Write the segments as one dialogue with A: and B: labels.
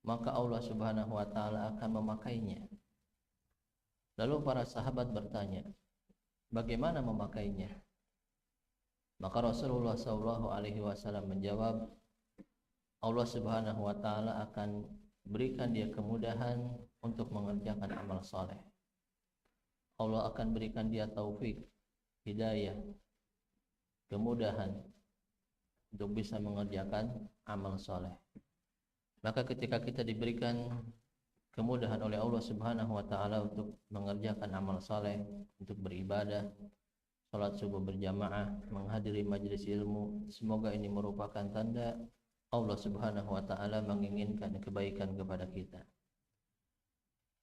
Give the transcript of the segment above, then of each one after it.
A: maka Allah Subhanahu wa taala akan memakainya. Lalu para sahabat bertanya, bagaimana memakainya? Maka Rasulullah sallallahu alaihi wasallam menjawab, Allah Subhanahu wa taala akan berikan dia kemudahan untuk mengerjakan amal saleh. Allah akan berikan dia taufik, hidayah, kemudahan untuk bisa mengerjakan amal saleh. Maka ketika kita diberikan kemudahan oleh Allah Subhanahu wa taala untuk mengerjakan amal saleh, untuk beribadah, salat subuh berjamaah, menghadiri majelis ilmu, semoga ini merupakan tanda Allah Subhanahu wa taala menginginkan kebaikan kepada kita.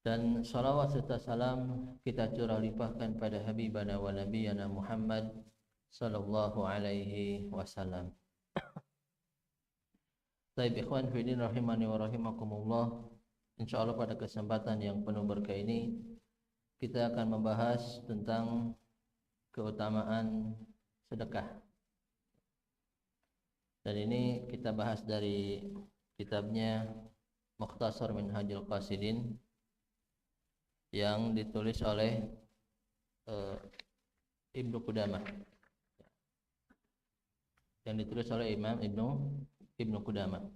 A: Dan salawat serta salam kita curah limpahkan pada habibana wa nabiyana Muhammad sallallahu alaihi wasallam. Baik ikhwan fillah rahimani wa rahimakumullah, insyaallah pada kesempatan yang penuh berkah ini kita akan membahas tentang keutamaan sedekah. Dan ini kita bahas dari kitabnya Mukhtasar Minhajul Qasidin yang ditulis oleh Ibnu Qudamah. Yang ditulis oleh Imam Ibnu Qudamah.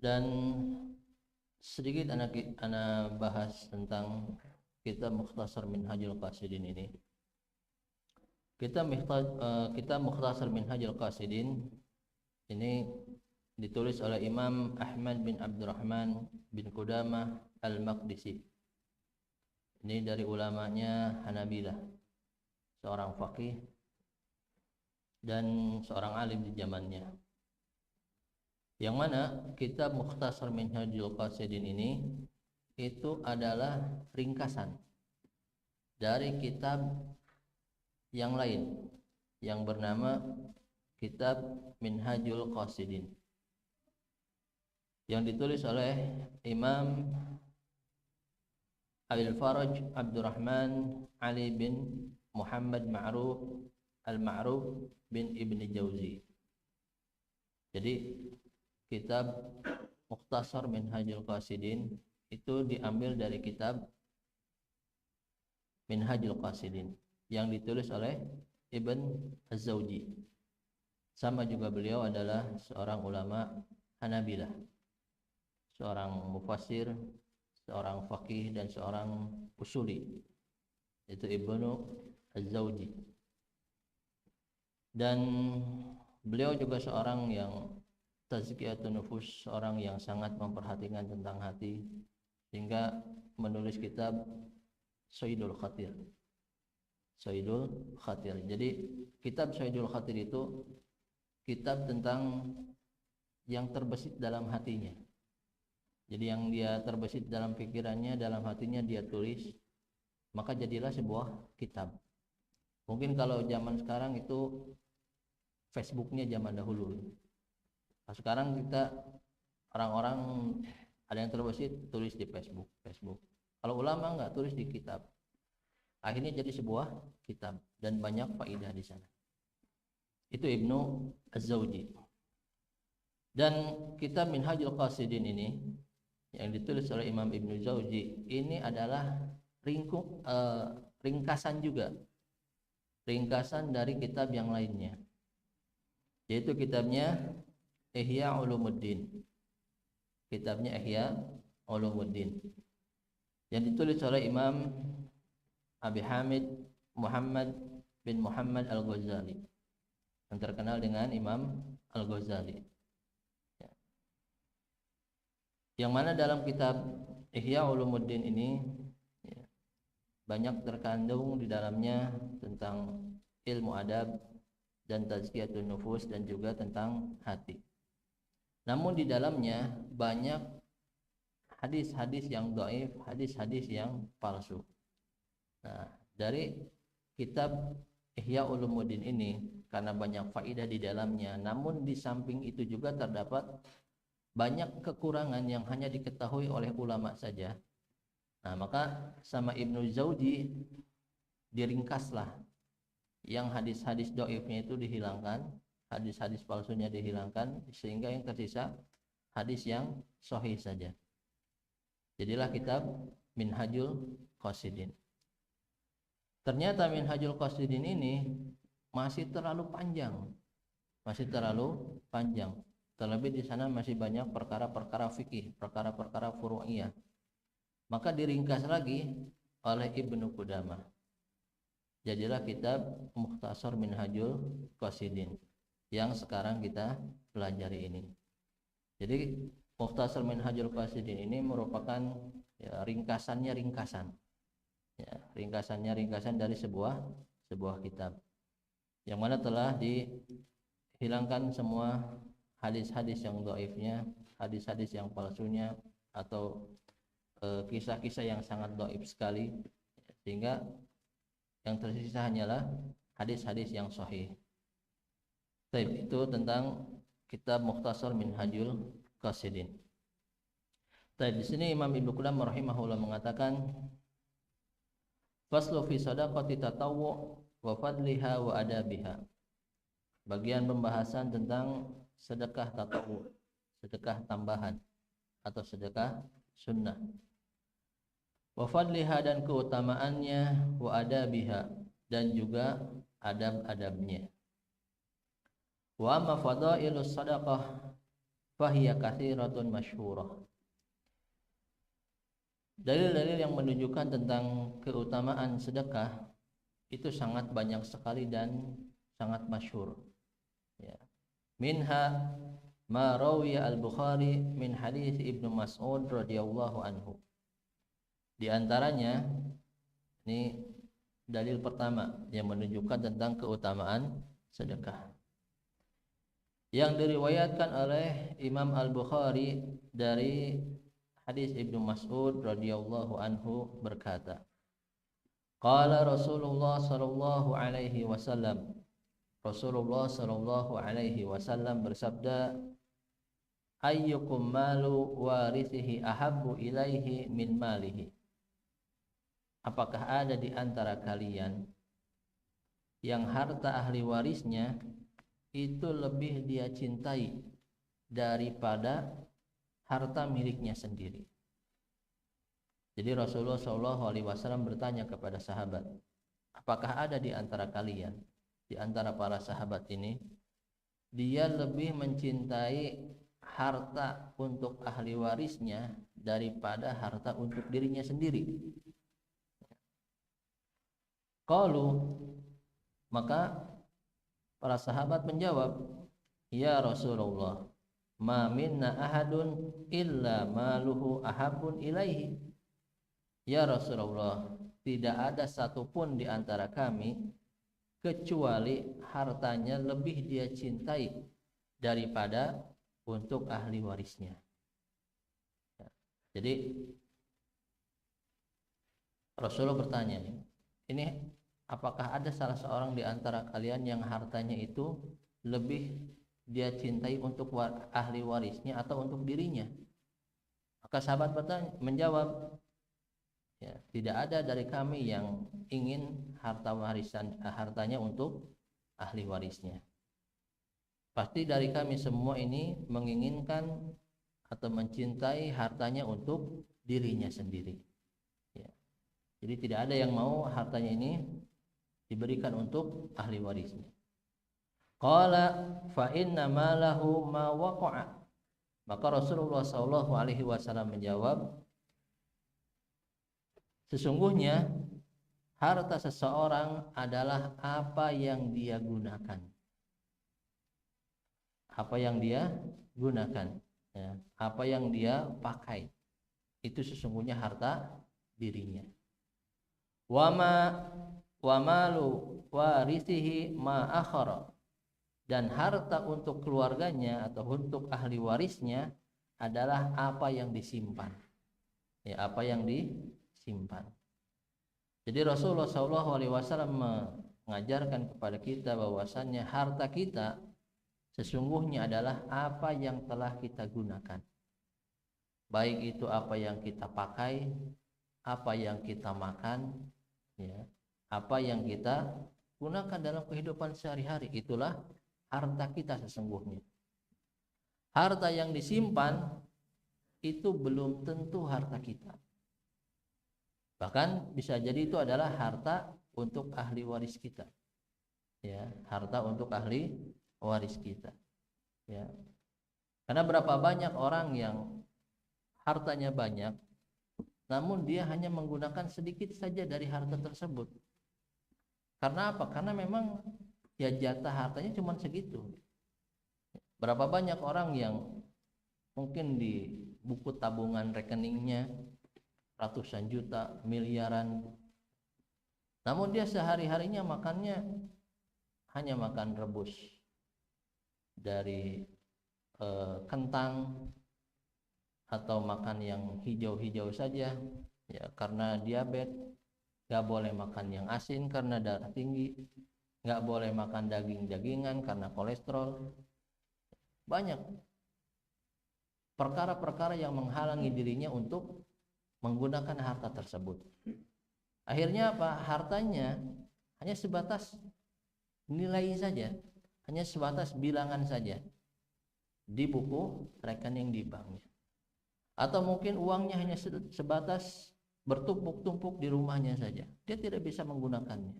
A: Dan sedikit anak bahas tentang kitab Mukhtasar Minhajul Qasidin ini. Kitab Mukhtasar Minhajul Qasidin ini ditulis oleh Imam Ahmad bin Abdurrahman bin Qudamah Al-Maqdisi. Ini dari ulamanya Hanabilah, seorang faqih dan seorang alim di zamannya. Yang mana kitab Mukhtasar Minhajul Qasidin ini itu adalah ringkasan dari kitab yang lain yang bernama kitab Minhajul Qasidin yang ditulis oleh Imam Abil Faraj Abdurrahman Ali bin Muhammad Ma'ruf Al-Ma'ruf bin Ibni Jauzi. Jadi kitab Mukhtasar Minhajul Qasidin itu diambil dari kitab Minhajul Qasidin yang ditulis oleh Ibn Az-Zawji. Sama juga beliau adalah seorang ulama Hanabilah, seorang mufassir, seorang faqih dan seorang usuli, itu Ibnu Az-Zawji. Dan beliau juga seorang yang tazkiyatun nufus, seorang yang sangat memperhatikan tentang hati, sehingga menulis kitab Sayyidul Khatir. Sayyidul Khatir. Jadi kitab Sayyidul Khatir itu kitab tentang yang terbesit dalam hatinya. Jadi yang dia terbesit dalam pikirannya, dalam hatinya dia tulis, maka jadilah sebuah kitab. Mungkin kalau zaman sekarang itu Facebooknya zaman dahulu. Nah, sekarang kita orang-orang ada yang terbesit tulis di Facebook. Kalau ulama enggak, tulis di kitab. Akhirnya jadi sebuah kitab dan banyak faedah di sana. Itu Ibnu Az-Zawji. Dan kitab Minhajul Qasidin ini yang ditulis oleh Imam Ibnu Zawji ini adalah ringkasan juga. Ringkasan dari kitab yang lainnya. Yaitu kitabnya Ihya Ulumuddin. Kitabnya Ihya Ulumuddin. Yang ditulis oleh Imam Abi Hamid Muhammad bin Muhammad Al-Ghazali, yang terkenal dengan Imam Al-Ghazali. Yang mana dalam kitab Ihya Ulumuddin ini banyak terkandung di dalamnya tentang ilmu adab dan tazkiyatun nufus dan juga tentang hati. Namun di dalamnya banyak hadis-hadis yang dhaif, hadis-hadis yang palsu. Nah, dari kitab Ihya Ulumuddin ini karena banyak faedah di dalamnya, namun di samping itu juga terdapat banyak kekurangan yang hanya diketahui oleh ulama saja. Nah, maka sama Ibnu Zawji diringkaslah yang hadis-hadis dhaifnya itu dihilangkan, hadis-hadis palsunya dihilangkan, sehingga yang tersisa hadis yang sahih saja. Jadilah kitab Minhajul Qasidin. Ternyata Minhajul Qasidin ini masih terlalu panjang. Terlebih di sana masih banyak perkara-perkara fikih, perkara-perkara furu'iyah. Maka diringkas lagi oleh Ibnu Qudamah. Jadilah kitab Mukhtasar Minhajul Qasidin yang sekarang kita pelajari ini. Jadi Mukhtasar Minhajul Qasidin ini merupakan ringkasan dari sebuah kitab yang mana telah dihilangkan semua hadis-hadis yang dhaifnya, hadis-hadis yang palsunya atau kisah-kisah yang sangat dhaif sekali, sehingga yang tersisa hanyalah hadis-hadis yang sahih. Baik, itu tentang kitab Mukhtasar Minhajul Qasidin. Baik, di sini Imam Ibnu Qudamah rahimahullah mengatakan faslu fi shadaqati tatawwu wa fadliha wa adabiha. Bagian pembahasan tentang sedekah tatawwu, sedekah tambahan atau sedekah sunnah. Wa fadliha, dan keutamaannya, wa adabiha, dan juga adab-adabnya. Wa amma fadailus sadaqah fahiya katsiratun masyhurah. Dalil-dalil yang menunjukkan tentang keutamaan sedekah itu sangat banyak sekali dan sangat masyhur. Ya. Minha ma rawiya al-Bukhari min hadis Ibnu Mas'ud radhiyallahu anhu. Di antaranya ini dalil pertama yang menunjukkan tentang keutamaan sedekah, yang diriwayatkan oleh Imam Al-Bukhari dari hadis Ibnu Mas'ud radhiyallahu anhu berkata, qala Rasulullah sallallahu alaihi wasallam, Rasulullah sallallahu alaihi wasallam bersabda, ayyukum malu warithihi ahabbu ilaihi min malihi. Apakah ada di antara kalian yang harta ahli warisnya itu lebih dia cintai daripada harta miliknya sendiri? Jadi Rasulullah SAW bertanya kepada sahabat, apakah ada di antara kalian, di antara para sahabat ini, dia lebih mencintai harta untuk ahli warisnya daripada harta untuk dirinya sendiri? Qalu, maka para sahabat menjawab, ya Rasulullah, ma minna ahadun illa maluhu ahabun ilaihi. Ya Rasulullah, tidak ada satupun di antara kami kecuali hartanya lebih dia cintai daripada untuk ahli warisnya. Jadi Rasulullah bertanya, ini apakah ada salah seorang di antara kalian yang hartanya itu lebih dia cintai untuk ahli warisnya atau untuk dirinya? Maka sahabat menjawab, ya, tidak ada dari kami yang ingin hartanya untuk ahli warisnya. Pasti dari kami semua ini menginginkan atau mencintai hartanya untuk dirinya sendiri. Ya. Jadi tidak ada yang mau hartanya ini diberikan untuk ahli warisnya. Qala fa inna malahu ma waqa'a. Maka Rasulullah SAW menjawab, sesungguhnya harta seseorang adalah apa yang dia gunakan. Apa yang dia gunakan, ya, apa yang dia pakai, itu sesungguhnya harta dirinya. Wa malu warithihi ma akhara, dan harta untuk keluarganya atau untuk ahli warisnya adalah apa yang disimpan. Ya, apa yang disimpan. Jadi Rasulullah SAW mengajarkan kepada kita bahwasannya harta kita sesungguhnya adalah apa yang telah kita gunakan. Baik itu apa yang kita pakai, apa yang kita makan, ya, apa yang kita gunakan dalam kehidupan sehari-hari, itulah harta kita sesungguhnya. harta yang disimpan itu belum tentu harta kita. Bahkan bisa jadi itu adalah harta untuk ahli waris kita. Ya, harta untuk ahli waris kita. Ya. Karena berapa banyak orang yang hartanya banyak, namun dia hanya menggunakan sedikit saja dari harta tersebut. Karena apa? Karena memang ya jatah hartanya cuma segitu. Berapa banyak orang yang mungkin di buku tabungan rekeningnya ratusan juta, miliaran, namun dia sehari-harinya makannya hanya makan rebus dari kentang atau makan yang hijau-hijau saja, ya, karena diabetes. Gak boleh makan yang asin karena darah tinggi, gak boleh makan daging-dagingan karena kolesterol. Banyak perkara-perkara yang menghalangi dirinya untuk menggunakan harta tersebut. Akhirnya apa? Hartanya hanya sebatas nilai saja, hanya sebatas bilangan saja di buku rekening di banknya. Atau mungkin uangnya hanya sebatas bertumpuk-tumpuk di rumahnya saja. Dia tidak bisa menggunakannya.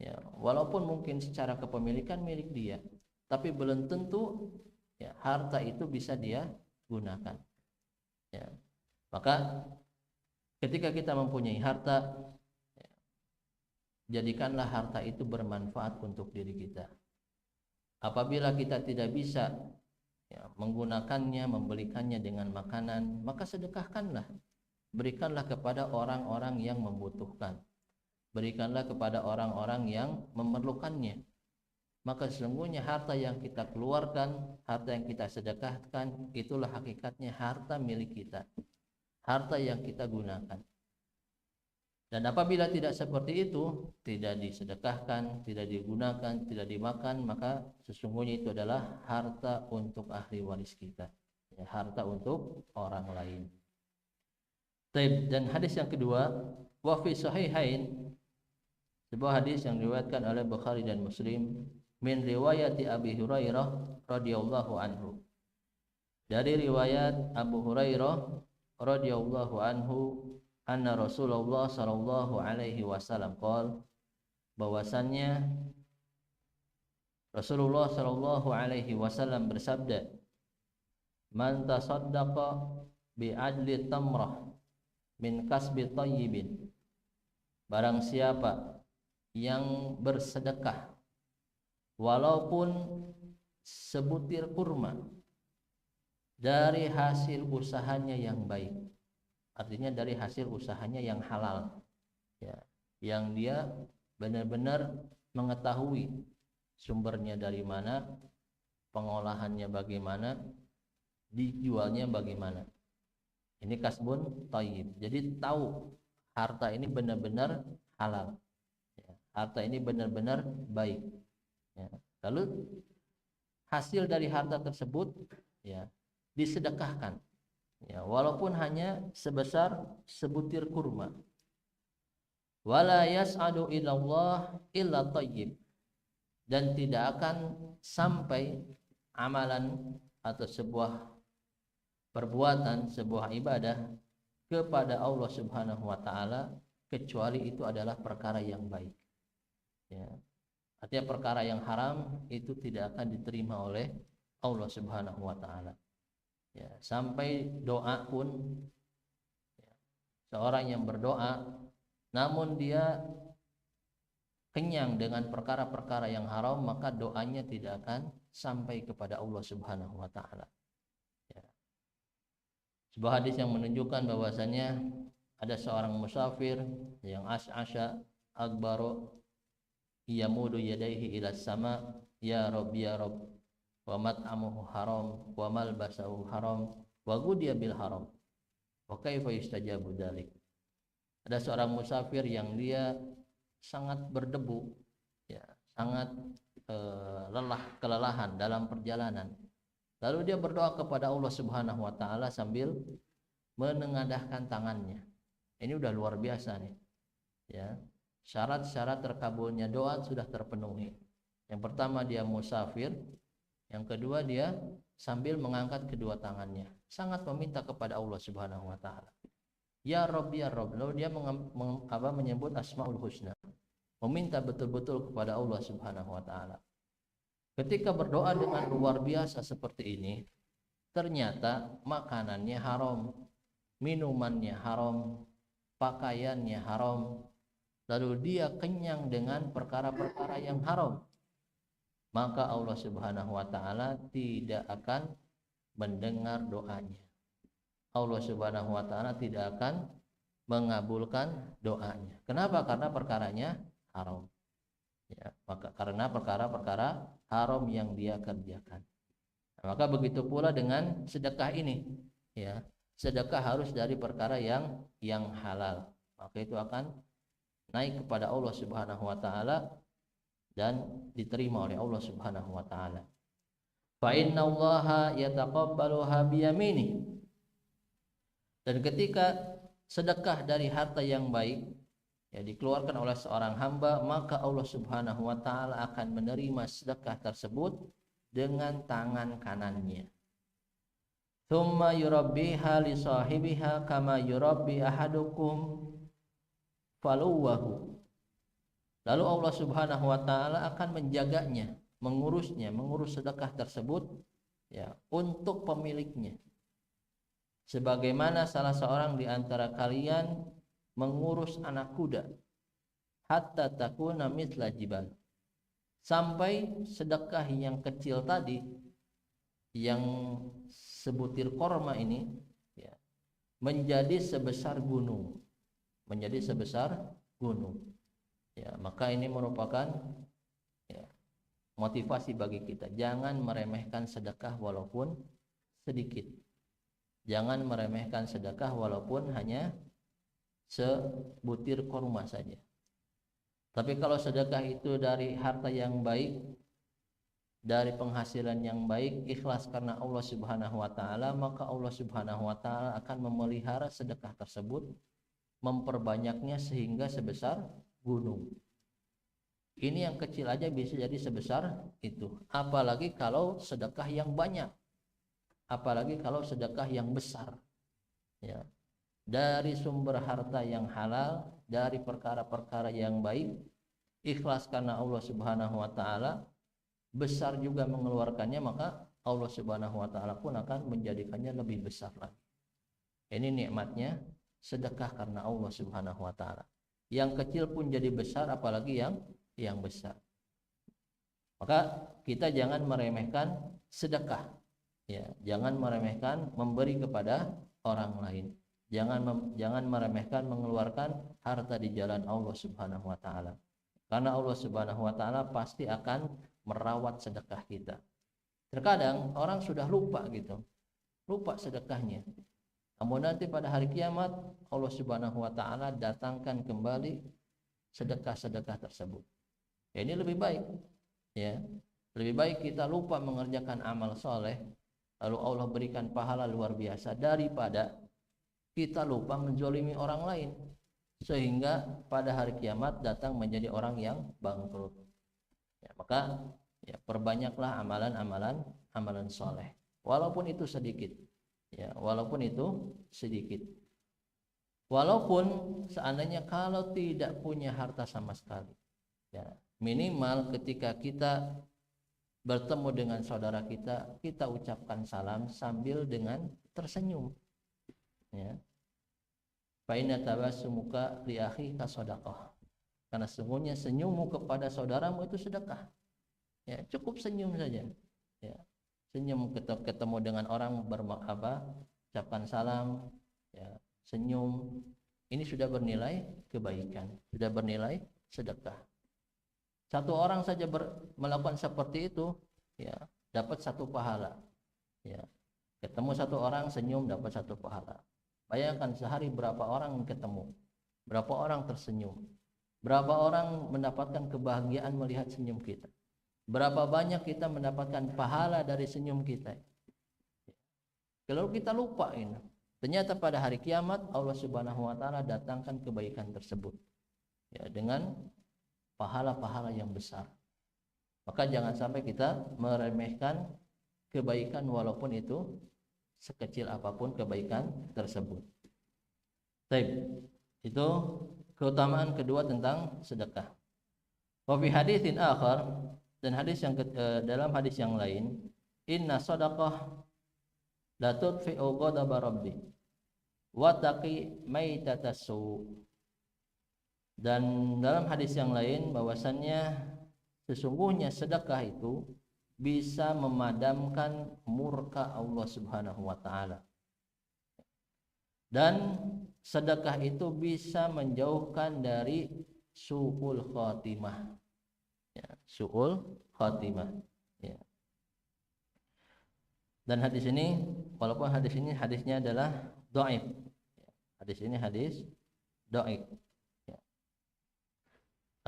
A: Ya, walaupun mungkin secara kepemilikan milik dia, tapi belum tentu ya, harta itu bisa dia gunakan. Ya. Maka ketika kita mempunyai harta, ya, jadikanlah harta itu bermanfaat untuk diri kita. Apabila kita tidak bisa ya, menggunakannya, membelikannya dengan makanan, maka sedekahkanlah. Berikanlah kepada orang-orang yang membutuhkan. Berikanlah kepada orang-orang yang memerlukannya. Maka sesungguhnya harta yang kita keluarkan, harta yang kita sedekahkan, itulah hakikatnya harta milik kita. Harta yang kita gunakan. Dan apabila tidak seperti itu, tidak disedekahkan, tidak digunakan, tidak dimakan, maka sesungguhnya itu adalah harta untuk ahli waris kita. Ya, harta untuk orang lain. Dan hadis yang kedua, wa fi sahihain, sebuah hadis yang diriwayatkan oleh Bukhari dan Muslim, min riwayati Abi Hurairah radhiyallahu anhu. Dari riwayat Abu Hurairah radhiyallahu anhu, anna Rasulullah sallallahu alaihi wasallam qala, bahwasannya Rasulullah sallallahu alaihi wasallam bersabda, man tasaddaqa bi adli tamrah min kasbi tayyibin, barang siapa yang bersedekah walaupun sebutir kurma dari hasil usahanya yang baik, artinya dari hasil usahanya yang halal, ya, yang dia benar-benar mengetahui sumbernya dari mana, pengolahannya bagaimana, dijualnya bagaimana. Ini kasbun thayyib. Jadi tahu harta ini benar-benar halal. Ya, harta ini benar-benar baik. Ya. Lalu hasil dari harta tersebut ya disedekahkan. Ya, walaupun hanya sebesar sebutir kurma. Wala yas'adu ilallah illa thayyib. Dan tidak akan sampai amalan atau sebuah perbuatan, sebuah ibadah kepada Allah Subhanahu wa taala kecuali itu adalah perkara yang baik. Ya. Artinya perkara yang haram itu tidak akan diterima oleh Allah Subhanahu wa taala. Ya, sampai doa pun ya, seorang yang berdoa namun dia kenyang dengan perkara-perkara yang haram, maka doanya tidak akan sampai kepada Allah Subhanahu wa taala. Sebuah hadis yang menunjukkan bahwasanya ada seorang musafir yang as'asha akbaru yamudu yadaihi ila sama, ya Rabb ya Rabb, wa mat'amuhu haram wa malbasahu haram wa ghudiya bil haram wa kaifa yustajabu dzalik. Ada seorang musafir yang dia sangat berdebu, ya, sangat kelelahan dalam perjalanan. Lalu dia berdoa kepada Allah Subhanahu wa taala sambil menengadahkan tangannya. Ini udah luar biasa nih. Ya. Syarat-syarat terkabulnya doa sudah terpenuhi. Yang pertama dia musafir, yang kedua dia sambil mengangkat kedua tangannya, sangat meminta kepada Allah Subhanahu wa taala. Ya Rabb, ya Rabb. Lalu dia menyebut Asmaul Husna, meminta betul-betul kepada Allah Subhanahu wa taala. Ketika berdoa dengan luar biasa seperti ini, ternyata makanannya haram, minumannya haram, pakaiannya haram, lalu dia kenyang dengan perkara-perkara yang haram, maka Allah Subhanahu wa taala tidak akan mendengar doanya. Allah Subhanahu wa taala tidak akan mengabulkan doanya. Kenapa? Karena perkaranya haram. Ya, karena perkara-perkara haram yang dia kerjakan. Maka begitu pula dengan sedekah ini, ya. Sedekah harus dari perkara yang halal. Maka itu akan naik kepada Allah Subhanahu wa taala dan diterima oleh Allah Subhanahu wa taala. Fa innallaha yataqabbaluha biyamini. Dan ketika sedekah dari harta yang baik ya dikeluarkan oleh seorang hamba, maka Allah Subhanahu wa taala akan menerima sedekah tersebut dengan tangan kanannya. Tsumma yurabbiha li sahibiha kama yurabbi ahadukum faluwahu. Lalu Allah Subhanahu wa taala akan menjaganya, mengurus sedekah tersebut ya untuk pemiliknya. Sebagaimana salah seorang di antara kalian mengurus anak kuda hatta takuna mithla jibal, sampai sedekah yang kecil tadi yang sebutir korma ini ya, menjadi sebesar gunung, ya. Maka ini merupakan ya, motivasi bagi kita, jangan meremehkan sedekah walaupun sedikit, jangan meremehkan sedekah walaupun hanya sebutir korma saja. Tapi kalau sedekah itu dari harta yang baik, dari penghasilan yang baik, ikhlas karena Allah Subhanahu wa taala, maka Allah Subhanahu wa taala akan memelihara sedekah tersebut, memperbanyaknya sehingga sebesar gunung. Ini yang kecil aja bisa jadi sebesar itu. Apalagi kalau sedekah yang banyak. Apalagi kalau sedekah yang besar. Ya. Dari sumber harta yang halal, dari perkara-perkara yang baik, ikhlas karena Allah Subhanahu wa taala, besar juga mengeluarkannya, maka Allah Subhanahu wa taala pun akan menjadikannya lebih besar lagi. Ini nikmatnya sedekah karena Allah Subhanahu wa taala. Yang kecil pun jadi besar, apalagi yang besar. Maka kita jangan meremehkan sedekah. Ya, jangan meremehkan memberi kepada orang lain. Jangan meremehkan mengeluarkan harta di jalan Allah Subhanahu wa taala. Karena Allah Subhanahu wa taala pasti akan merawat sedekah kita. Terkadang orang sudah lupa gitu. Lupa sedekahnya. Namun nanti pada hari kiamat Allah Subhanahu wa taala datangkan kembali sedekah-sedekah tersebut. Ya, ini lebih baik. Ya. Lebih baik kita lupa mengerjakan amal soleh, lalu Allah berikan pahala luar biasa, daripada kita lupa menzolimi orang lain sehingga pada hari kiamat datang menjadi orang yang bangkrut. Ya, maka ya, perbanyaklah amalan soleh, walaupun itu sedikit. Ya, walaupun itu sedikit. Walaupun seandainya kalau tidak punya harta sama sekali, ya, minimal ketika kita bertemu dengan saudara kita, kita ucapkan salam sambil dengan tersenyum. Ya. Fa inna tabassumuka li akhika shadaqah. Karena sesungguhnya senyummu kepada saudaramu itu sedekah. Ya, cukup senyum saja. Ya. Senyum ketemu dengan orang ucapkan salam, ya, senyum. Ini sudah bernilai kebaikan, sudah bernilai sedekah. Satu orang saja melakukan seperti itu, ya, dapat satu pahala. Ya. Ketemu satu orang senyum dapat satu pahala. Bayangkan sehari berapa orang ketemu, berapa orang tersenyum, berapa orang mendapatkan kebahagiaan melihat senyum kita, berapa banyak kita mendapatkan pahala dari senyum kita. Kalau kita lupa ini, ternyata pada hari kiamat Allah Subhanahu wa taala datangkan kebaikan tersebut, ya, dengan pahala-pahala yang besar. Maka jangan sampai kita meremehkan kebaikan walaupun itu sekecil apapun kebaikan tersebut. Baik, itu keutamaan kedua tentang sedekah. Wa fi haditsin akhar, dan dalam hadis yang lain, inna shadaqah la tudfi'u ghadaba rabbi wa taqi maitatasu. Dan dalam hadis yang lain bahwasannya sesungguhnya sedekah itu bisa memadamkan murka Allah Subhanahu wa taala. Dan sedekah itu bisa menjauhkan dari su'ul khatimah. Ya, su'ul khatimah. Ya. Dan hadis ini, walaupun hadisnya adalah dhaif. Ya. Hadis ini hadis dhaif. Ya.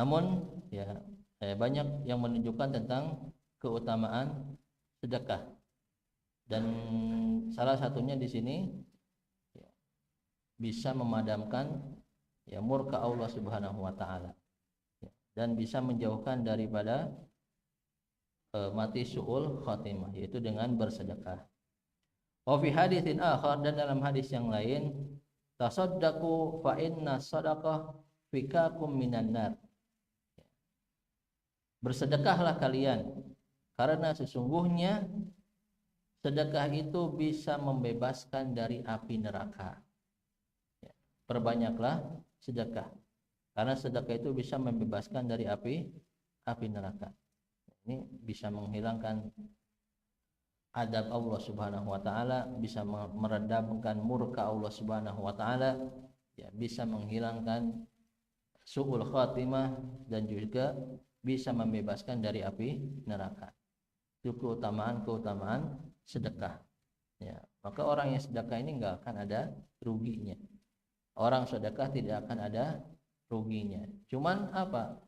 A: Namun ya banyak yang menunjukkan tentang keutamaan sedekah. Dan salah satunya di sini ya, bisa memadamkan ya murka Allah Subhanahu wa taala. Ya, dan bisa menjauhkan daripada mati su'ul khatimah, yaitu dengan bersedekah. Wa fi haditsin akhar, dan dalam hadis yang lain, tasaddaqu fa inna sadaqah fikakum minan nar. Bersedekahlah kalian karena sesungguhnya sedekah itu bisa membebaskan dari api neraka. Ya, perbanyaklah sedekah karena sedekah itu bisa membebaskan dari api neraka. Ini bisa menghilangkan adab Allah Subhanahu wa taala, bisa meredamkan murka Allah Subhanahu wa taala, ya, bisa menghilangkan su'ul khatimah, dan juga bisa membebaskan dari api neraka. Itu keutamaan sedekah. Ya, maka orang yang sedekah ini enggak akan ada ruginya. Orang sedekah tidak akan ada ruginya. Cuman apa?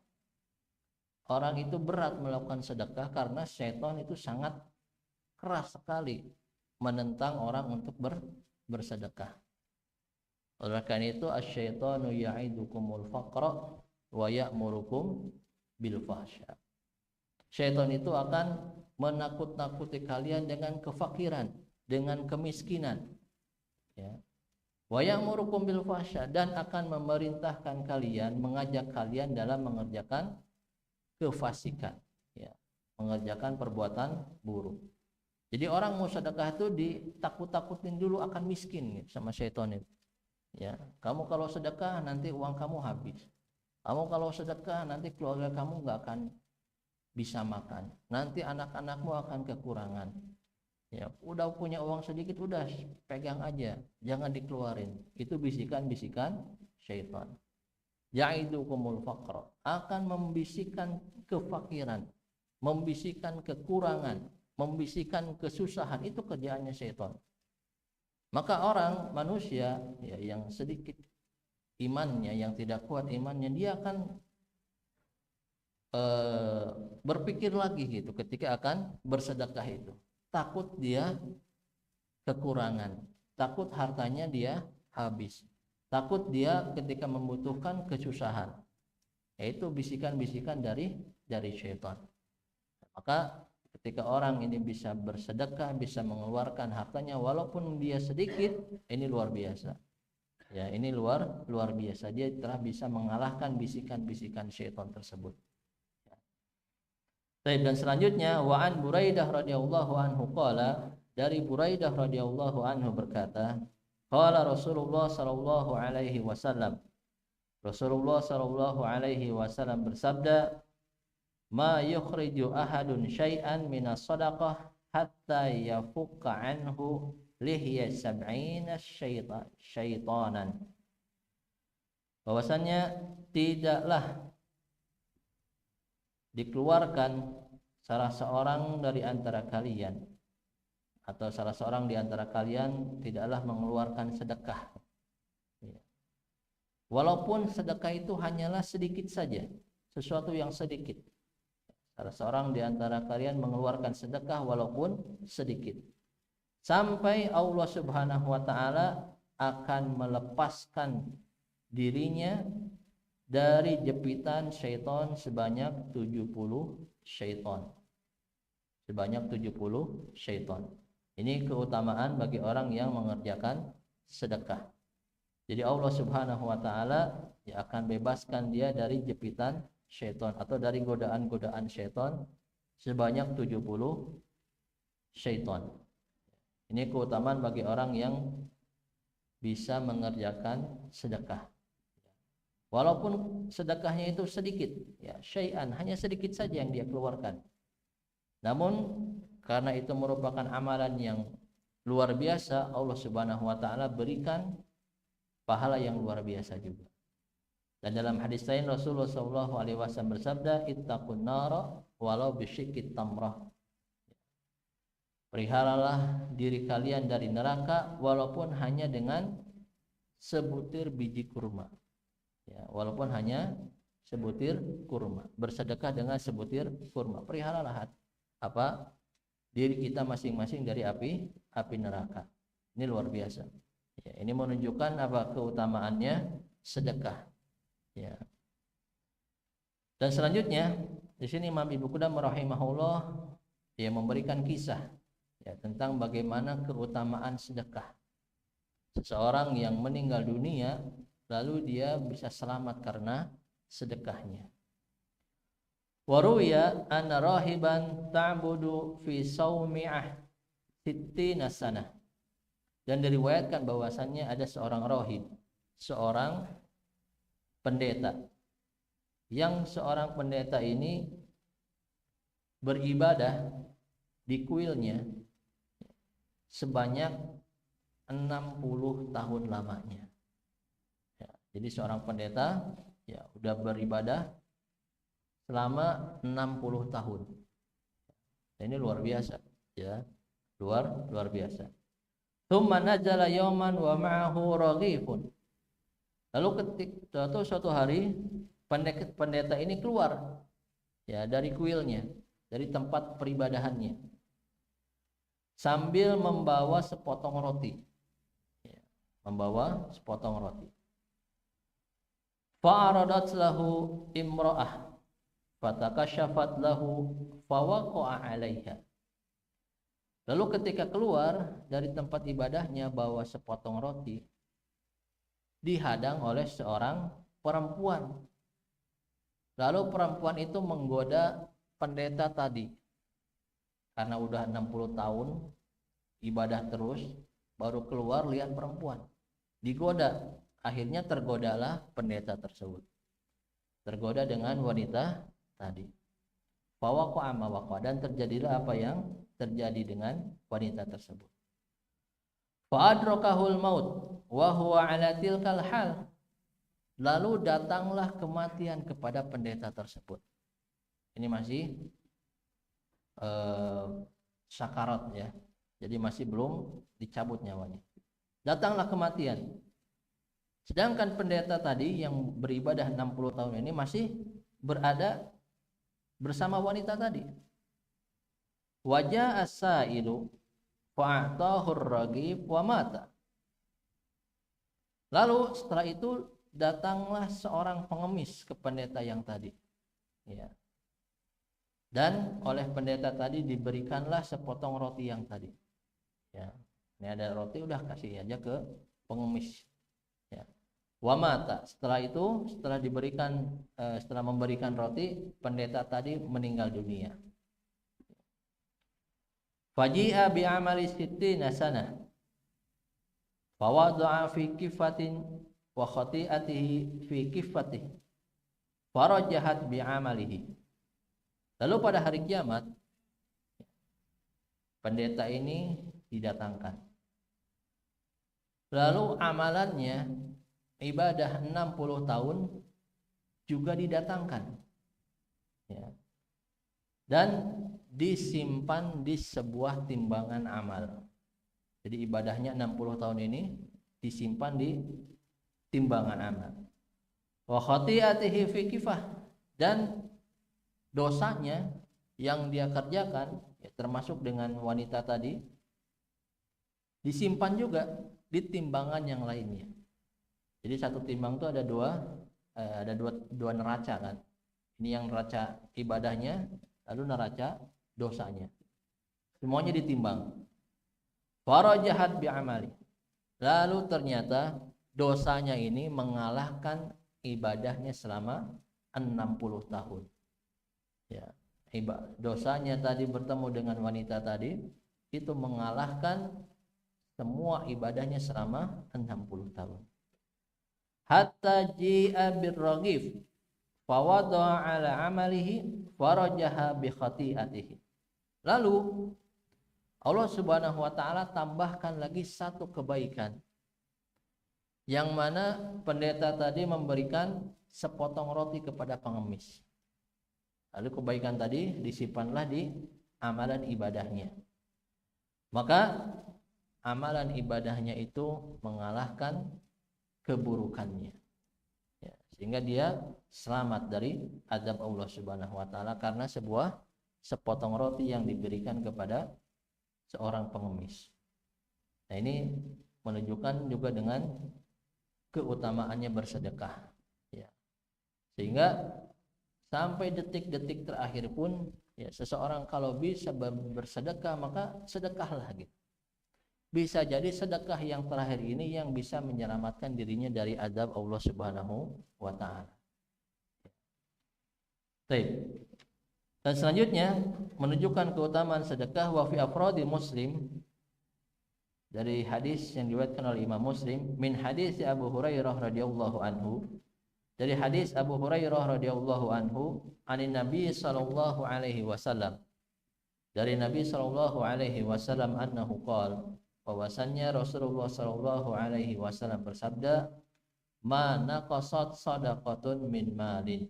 A: Orang itu berat melakukan sedekah karena syaitan itu sangat keras sekali menentang orang untuk bersedekah. Oleh karena itu asy-syaitanu ya'idukumul faqra wa ya'murukum bil fahsya. Syaitan itu akan menakut-nakuti kalian dengan kefakiran, dengan kemiskinan. Ya. Wa ya'murukum bil fahsya, dan akan memerintahkan kalian, mengajak kalian dalam mengerjakan kefasikan, ya, mengerjakan perbuatan buruk. Jadi orang mau sedekah itu ditakut-takutin dulu akan miskin gitu, sama syaitan itu. Ya, kamu kalau sedekah nanti uang kamu habis. Kamu kalau sedekah nanti keluarga kamu nggak akan bisa makan. Nanti anak-anakmu akan kekurangan. Ya, udah punya uang sedikit udah pegang aja, jangan dikeluarin. Itu bisikan-bisikan syaitan. Ya'idukumul faqra, akan membisikkan kefakiran, membisikkan kekurangan, membisikkan kesusahan. Itu kerjaannya syaitan. Maka orang manusia ya, yang sedikit imannya, yang tidak kuat imannya, dia akan berpikir lagi gitu ketika akan bersedekah itu. Takut dia kekurangan, takut hartanya dia habis, takut dia ketika membutuhkan kesusahan. Yaitu bisikan-bisikan dari syaitan. Maka ketika orang ini bisa bersedekah, bisa mengeluarkan hartanya walaupun dia sedikit, ini luar biasa. Ya, ini luar biasa. Dia telah bisa mengalahkan bisikan-bisikan syaitan tersebut. Baik, dan selanjutnya wa an Buraidah radhiyallahu anhu qala, dari Buraidah radhiyallahu anhu berkata, qala Rasulullah sallallahu alaihi wasallam, Rasulullah sallallahu alaihi wasallam bersabda, ma yukhriju ahadun syai'an minas shadaqah hatta yafukka anhu lihya sab'ina syaitanan. Bahwasannya tidaklah dikeluarkan salah seorang dari antara kalian, atau salah seorang di antara kalian tidaklah mengeluarkan sedekah, walaupun sedekah itu hanyalah sedikit saja, sesuatu yang sedikit. Salah seorang di antara kalian mengeluarkan sedekah walaupun sedikit, sampai Allah Subhanahu wa taala akan melepaskan dirinya dari jepitan syaitan sebanyak 70 syaitan. sebanyak 70 syaitan. Ini keutamaan bagi orang yang mengerjakan sedekah. Jadi Allah Subhanahu wa taala akan bebaskan dia dari jepitan syaitan atau dari godaan-godaan syaitan sebanyak 70 syaitan. Ini keutamaan bagi orang yang bisa mengerjakan sedekah. Walaupun sedekahnya itu sedikit, ya, syai'an, hanya sedikit saja yang dia keluarkan. Namun karena itu merupakan amalan yang luar biasa, Allah Subhanahu wa taala berikan pahala yang luar biasa juga. Dan dalam hadis lain Rasulullah SAW bersabda, ittaqun nara walau bisyikit tamrah. Peliharalah diri kalian dari neraka walaupun hanya dengan sebutir biji kurma. Ya, walaupun hanya sebutir kurma. Bersedekah dengan sebutir kurma. Peliharalah diri kita masing-masing dari api neraka. Ini luar biasa. Ya, ini menunjukkan keutamaannya sedekah. Ya. Dan selanjutnya di sini Imam Ibnu Qudamah rahimahullah memberikan kisah tentang bagaimana keutamaan sedekah. Seseorang yang meninggal dunia lalu dia bisa selamat karena sedekahnya. Waruya anna rahiban ta'budu fi saumi'ah sittina sanah. Dan diriwayatkan bahwasannya ada seorang rahib, seorang pendeta. Yang seorang pendeta ini beribadah di kuilnya sebanyak 60 tahun lamanya. Ya, jadi seorang pendeta udah beribadah selama 60 tahun. Ini luar biasa, ya. Luar biasa. Tsumma nazala yawman wa ma'ahu raghifun. Lalu suatu hari pendeta ini keluar dari kuilnya, dari tempat peribadahannya, sambil membawa sepotong roti. Membawa sepotong roti. Fa'aradat lahu imra'ah fatakashafat lahu fawaqa'a 'alaiha. Lalu ketika keluar dari tempat ibadahnya bawa sepotong roti, dihadang oleh seorang perempuan. Lalu perempuan itu menggoda pendeta tadi. Karena udah 60 tahun ibadah terus, baru keluar lihat perempuan. Digoda, akhirnya tergodalah pendeta tersebut. Tergoda dengan wanita tadi. Fawaqa ma waqa, dan terjadilah apa yang terjadi dengan wanita tersebut. Fa'adrakahul maut wa huwa 'ala tilkal hal. Lalu datanglah kematian kepada pendeta tersebut. Ini masih sakarat, ya. Jadi masih belum dicabut nyawanya. Datanglah kematian. Sedangkan pendeta tadi yang beribadah 60 tahun ini masih berada bersama wanita tadi. Wajah as-sa'ilu fa'atahu ar-raghib wa mata. Lalu setelah itu datanglah seorang pengemis ke pendeta yang tadi. Ya. Dan oleh pendeta tadi diberikanlah sepotong roti yang tadi. Ya. Ini ada roti, udah kasih aja ke pengemis. Ya. Wa mata. Setelah itu, setelah memberikan roti, pendeta tadi meninggal dunia. Faji'a bi'amali sittina sanah. Fawadha'a fi kifatin wa khati'atihi fi kifatihi. Farajahat bi'amalihi. Lalu pada hari kiamat pendeta ini didatangkan. Lalu amalannya ibadah 60 tahun juga didatangkan. Ya. Dan disimpan di sebuah timbangan amal. Jadi ibadahnya 60 tahun ini disimpan di timbangan amal. Wa khati'atihi fi kifah, dan dosanya yang dia kerjakan termasuk dengan wanita tadi disimpan juga di timbangan yang lainnya. Jadi satu timbang itu ada dua neraca kan. Ini yang neraca ibadahnya, lalu neraca dosanya. semuanya ditimbang. Farajahat bi'amali. Lalu ternyata dosanya ini mengalahkan ibadahnya selama 60 tahun. Ya, dosanya tadi bertemu dengan wanita tadi itu mengalahkan semua ibadahnya selama 60 tahun. Hatta ji'a birraghif fawada'a ala amalihi farajaha bi khati'atihi. Lalu Allah Subhanahu wa taala tambahkan lagi satu kebaikan, yang mana pendeta tadi memberikan sepotong roti kepada pengemis. Lalu kebaikan tadi disimpanlah di amalan ibadahnya. Maka amalan ibadahnya itu mengalahkan keburukannya. Ya, sehingga dia selamat dari azab Allah Subhanahu wa taala karena sebuah sepotong roti yang diberikan kepada seorang pengemis. Nah, ini menunjukkan juga dengan keutamaannya bersedekah. Ya. Sehingga sampai detik-detik terakhir pun ya, seseorang kalau bisa bersedekah maka sedekahlah gitu. Bisa jadi sedekah yang terakhir ini yang bisa menyelamatkan dirinya dari azab Allah Subhanahu wa taala. Baik. Dan selanjutnya menunjukkan keutamaan sedekah wa fi afradi Muslim, dari hadis yang diriwayatkan oleh Imam Muslim min hadis Abu Hurairah radhiyallahu anhu, dari hadis Abu Hurairah radhiyallahu anhu anin Nabi sallallahu alaihi wasallam, dari Nabi sallallahu alaihi wasallam annahu qala, bahwasannya Rasulullah sallallahu alaihi wasallam bersabda, ma naqasat shadaqatun min malin,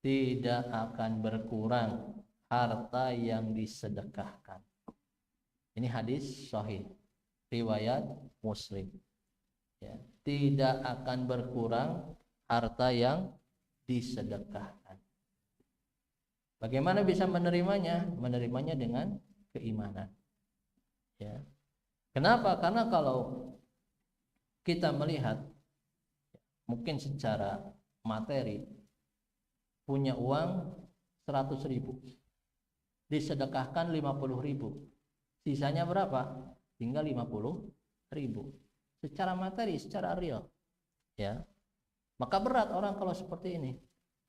A: tidak akan berkurang harta yang disedekahkan. Ini hadis sahih riwayat Muslim. Ya, tidak akan berkurang harta yang disedekahkan. Bagaimana bisa menerimanya? Menerimanya dengan keimanan. Ya. Kenapa? Karena kalau kita melihat mungkin secara materi, punya uang 100.000, disedekahkan 50.000, sisanya berapa? Tinggal 50.000. Secara materi, secara real, ya. Maka berat orang kalau seperti ini,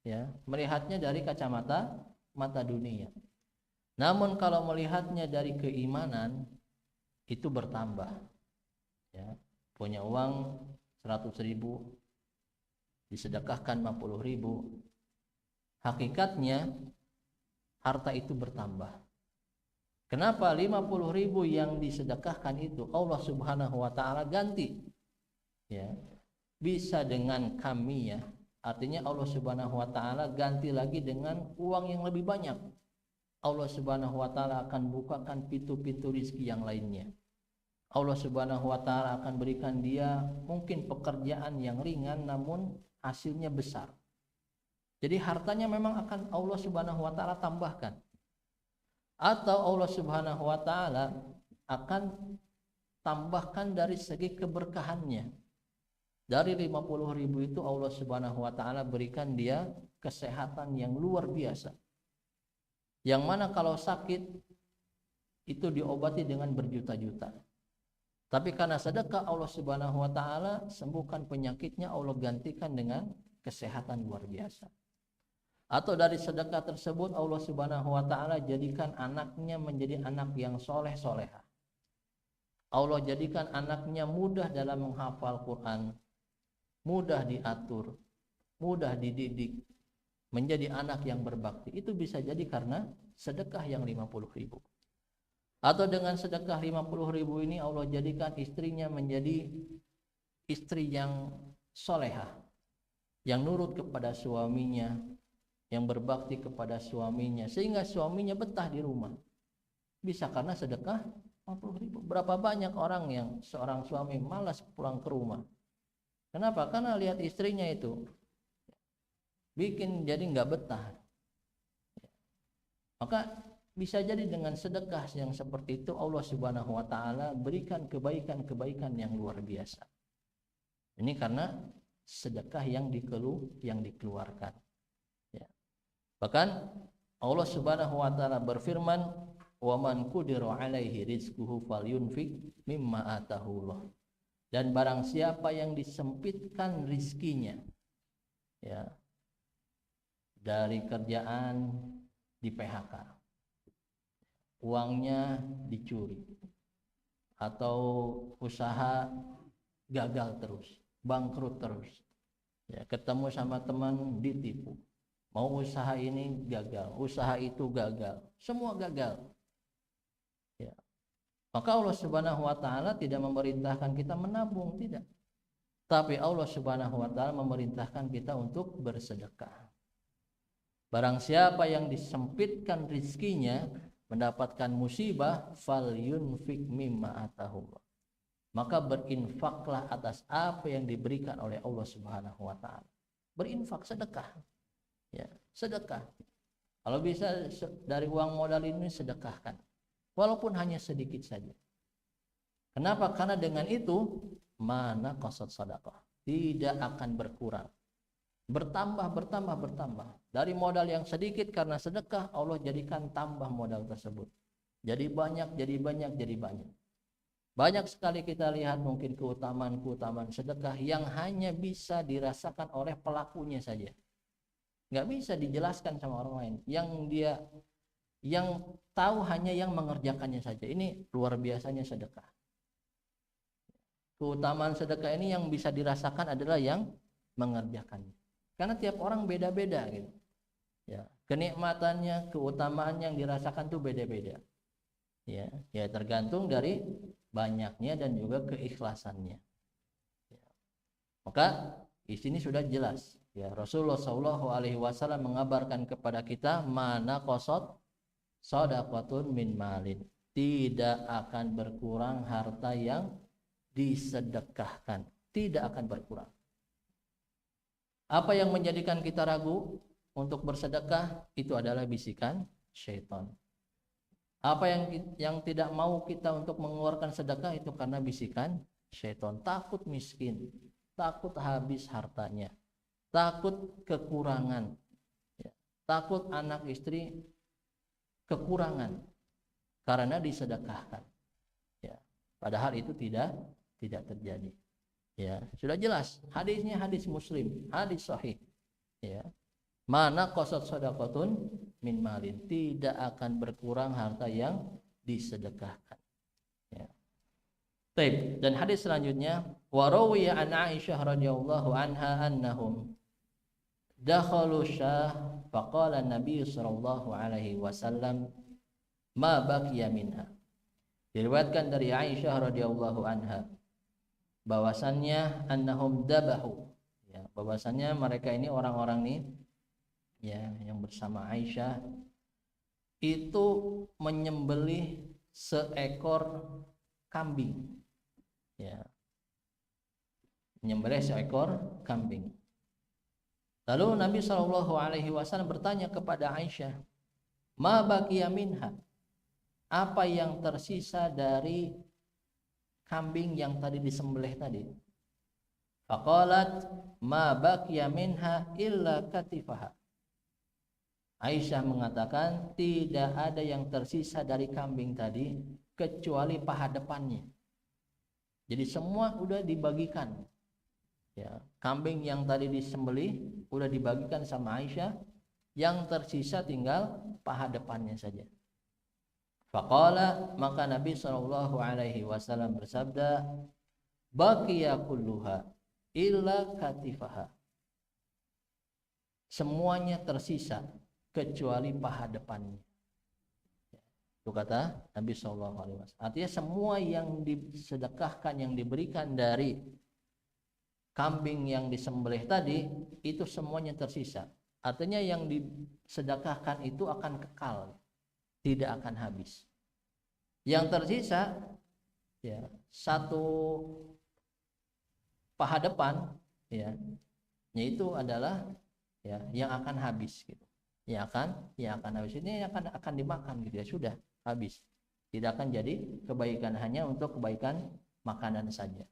A: ya, melihatnya dari kacamata mata dunia. Namun kalau melihatnya dari keimanan, itu bertambah. Ya, punya uang 100.000, disedekahkan 50.000. Hakikatnya harta itu bertambah. Kenapa? 50.000 yang disedekahkan itu Allah Subhanahu wa taala ganti. Ya. Bisa dengan kami, ya. Artinya Allah Subhanahu wa taala ganti lagi dengan uang yang lebih banyak. Allah Subhanahu wa taala akan bukakan pintu-pintu rezeki yang lainnya. Allah Subhanahu wa taala akan berikan dia mungkin pekerjaan yang ringan namun hasilnya besar. Jadi hartanya memang akan Allah Subhanahu wa taala tambahkan. Atau Allah Subhanahu wa taala akan tambahkan dari segi keberkahannya. Dari 50.000 itu Allah Subhanahu wa taala berikan dia kesehatan yang luar biasa. Yang mana kalau sakit itu diobati dengan berjuta-juta. Tapi karena sedekah Allah Subhanahu wa taala sembuhkan penyakitnya, Allah gantikan dengan kesehatan luar biasa. Atau dari sedekah tersebut Allah Subhanahu wa taala jadikan anaknya menjadi anak yang soleh-solehah. Allah jadikan anaknya mudah dalam menghafal Quran, mudah diatur, mudah dididik, menjadi anak yang berbakti. Itu bisa jadi karena sedekah yang 50.000. Atau dengan sedekah 50.000 ini Allah jadikan istrinya menjadi istri yang solehah, yang nurut kepada suaminya, yang berbakti kepada suaminya, sehingga suaminya betah di rumah. Bisa karena sedekah 50.000. Berapa banyak orang yang seorang suami malas pulang ke rumah. Kenapa? Karena lihat istrinya itu bikin jadi nggak betah. Maka bisa jadi dengan sedekah yang seperti itu Allah Subhanahu wa taala berikan kebaikan-kebaikan yang luar biasa. Ini karena sedekah yang dikeluarkan. Ya. Bahkan Allah Subhanahu wa taala berfirman, wa man qudira alaihi rizquhu falyunfik mimma atahullah. Dan barang siapa yang disempitkan rizkinya, ya, dari kerjaan di PHK, uangnya dicuri, atau usaha gagal terus, bangkrut terus, ya, ketemu sama teman ditipu, mau usaha ini gagal, usaha itu gagal, semua gagal, ya. Maka Allah Subhanahu wa taala tidak memerintahkan kita menabung, tidak. Tapi Allah Subhanahu wa taala memerintahkan kita untuk bersedekah. Barang siapa yang disempitkan rizkinya, mendapatkan musibah, falyunfik mimma atahullah. Maka berinfaklah atas apa yang diberikan oleh Allah Subhanahu wa taala. Berinfak, sedekah. Ya, sedekah. Kalau bisa dari uang modal ini sedekahkan. Walaupun hanya sedikit saja. Kenapa? Karena dengan itu mana qasad sedekah, tidak akan berkurang. Bertambah. Dari modal yang sedikit karena sedekah, Allah jadikan tambah modal tersebut. Jadi banyak. Banyak sekali kita lihat mungkin keutamaan sedekah yang hanya bisa dirasakan oleh pelakunya saja. Nggak bisa dijelaskan sama orang lain. Yang tahu hanya yang mengerjakannya saja. Ini luar biasanya sedekah. Keutamaan sedekah ini yang bisa dirasakan adalah yang mengerjakannya. Karena tiap orang beda-beda gitu. Ya, kenikmatannya, keutamaan yang dirasakan tuh beda-beda. Ya, tergantung dari banyaknya dan juga keikhlasannya. Ya. Maka di sini sudah jelas. Ya, Rasulullah SAW mengabarkan kepada kita mana qasad shadaqatun min malin, tidak akan berkurang harta yang disedekahkan, tidak akan berkurang. Apa yang menjadikan kita ragu untuk bersedekah? Itu adalah bisikan syaitan. Apa yang tidak mau kita untuk mengeluarkan sedekah itu karena bisikan syaitan. Takut miskin, takut habis hartanya, takut kekurangan, ya, takut anak istri kekurangan karena disedekahkan, ya, padahal itu tidak terjadi. Ya, sudah jelas hadisnya, hadis Muslim, hadis sahih, ya, mana qasad shadaqatun min malin, tidak akan berkurang harta yang disedekahkan, ya. Baik, dan hadis selanjutnya, wa rawiya an Aisyah radhiyallahu anha annahum dakhalu syah faqala Nabi sallallahu alaihi wasallam ma baqiya minha. Diriwayatkan dari Aisyah radhiyallahu anha bahwasannya annahum dabahu, ya, bahwasannya mereka ini orang-orang nih, ya, yang bersama Aisyah itu menyembelih seekor kambing, ya, menyembelih seekor kambing. Lalu Nabi SAW bertanya kepada Aisyah, ma baqiya minha, apa yang tersisa dari kambing yang tadi disembelih tadi? Faqalat ma baqiya minha illa katifaha. Aisyah mengatakan tidak ada yang tersisa dari kambing tadi kecuali paha depannya. Jadi semua udah dibagikan. Ya, kambing yang tadi disembelih udah dibagikan sama Aisyah, yang tersisa tinggal paha depannya saja. Faqala, maka Nabi SAW bersabda, baqiya kulluha illa katifaha. Semuanya tersisa kecuali paha depannya. Itu kata Nabi SAW. Artinya semua yang disedekahkan, yang diberikan dari kambing yang disembelih tadi, itu semuanya tersisa. Artinya yang disedekahkan itu akan kekal, tidak akan habis. Yang tersisa, ya, satu paha depan, ya, yaitu adalah, ya, yang akan habis gitu. Yang akan habis ini akan dimakan gitu, ya, sudah habis. Tidak akan jadi kebaikan, hanya untuk kebaikan makanan saja.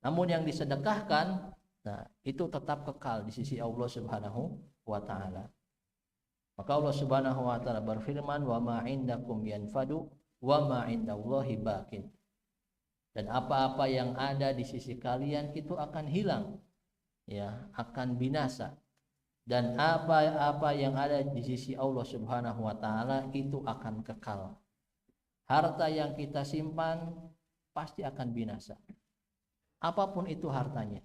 A: Namun yang disedekahkan, nah, itu tetap kekal di sisi Allah Subhanahu wa taala. Maka Allah Subhanahu wa taala berfirman, "Wa ma 'indakum yanfadu wa ma 'indallahi baqin." Dan apa-apa yang ada di sisi kalian itu akan hilang, ya, akan binasa. Dan apa-apa yang ada di sisi Allah Subhanahu wa taala itu akan kekal. Harta yang kita simpan pasti akan binasa. Apapun itu hartanya.